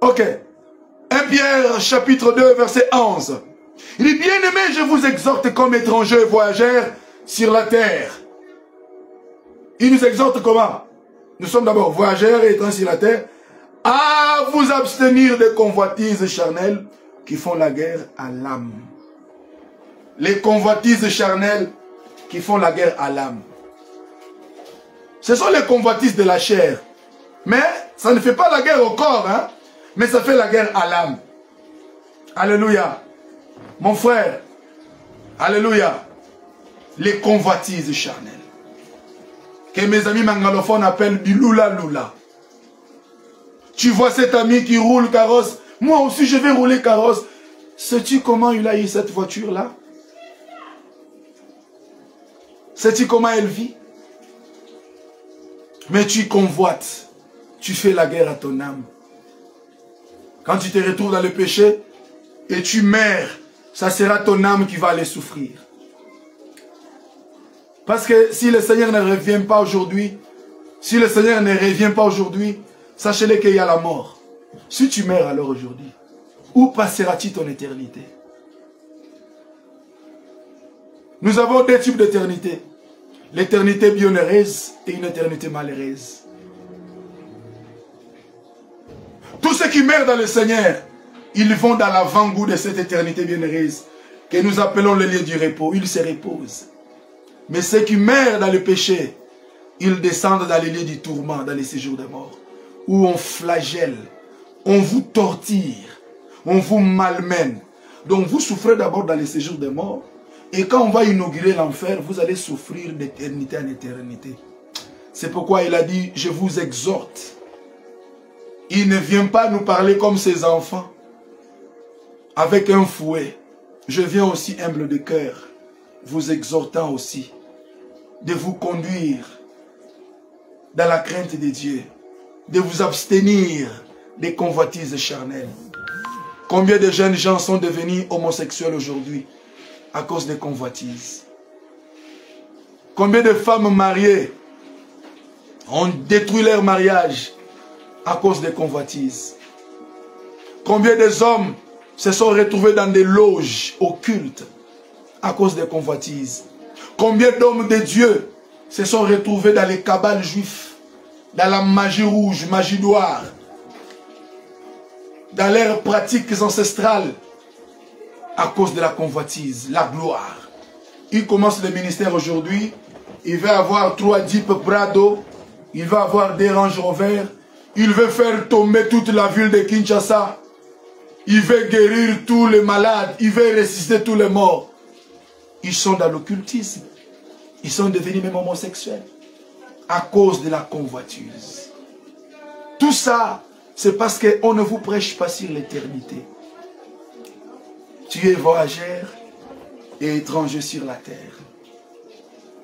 Ok. 1 Pierre chapitre 2 verset 11. Il dit, bien-aimé, je vous exhorte comme étrangers et voyageurs sur la terre. Il nous exhorte comment? Nous sommes d'abord voyageurs et étrangers sur la terre, à vous abstenir des convoitises charnelles qui font la guerre à l'âme. Les convoitises charnelles qui font la guerre à l'âme. Ce sont les convoitises de la chair. Mais ça ne fait pas la guerre au corps, hein? Mais ça fait la guerre à l'âme. Alléluia. Mon frère, alléluia. Les convoitises charnelles. Que mes amis mangalophones appellent du lula-lula. Tu vois cet ami qui roule carrosse. Moi aussi je vais rouler carrosse. Sais-tu comment il a eu cette voiture-là? Sais-tu comment elle vit? Mais tu convoites. Tu fais la guerre à ton âme. Quand tu te retrouves dans le péché et tu meurs, ça sera ton âme qui va aller souffrir. Parce que si le Seigneur ne revient pas aujourd'hui, sachez-le qu'il y a la mort. Si tu meurs alors aujourd'hui, où passeras-tu ton éternité? Nous avons deux types d'éternité. L'éternité bienheureuse et une éternité malheureuse. Tous ceux qui meurent dans le Seigneur, ils vont dans l'avant-goût de cette éternité bienheureuse que nous appelons le lieu du repos. Ils se reposent. Mais ceux qui meurent dans le péché, ils descendent dans les lieux du tourment, dans les séjours de mort, où on flagelle, on vous torture, on vous malmène. Donc vous souffrez d'abord dans les séjours de mort, et quand on va inaugurer l'enfer, vous allez souffrir d'éternité en éternité. C'est pourquoi il a dit, je vous exhorte. Il ne vient pas nous parler comme ses enfants, avec un fouet. Je viens aussi humble de cœur, vous exhortant aussi de vous conduire dans la crainte de Dieu, de vous abstenir des convoitises charnelles. Combien de jeunes gens sont devenus homosexuels aujourd'hui à cause des convoitises? Combien de femmes mariées ont détruit leur mariage à cause des convoitises? Combien des hommes se sont retrouvés dans des loges occultes à cause des convoitises? Combien d'hommes de Dieu se sont retrouvés dans les cabales juifs, dans la magie rouge, magie noire, dans leurs pratiques ancestrales, à cause de la convoitise, la gloire. Il commence le ministère aujourd'hui, il va avoir 3 Jeep Prado, il va avoir des Range Rover, il veut faire tomber toute la ville de Kinshasa, il veut guérir tous les malades, il veut ressusciter tous les morts. Ils sont dans l'occultisme, ils sont devenus même homosexuels, à cause de la convoitise. Tout ça, c'est parce qu'on ne vous prêche pas sur l'éternité. Tu es voyageur et étranger sur la terre.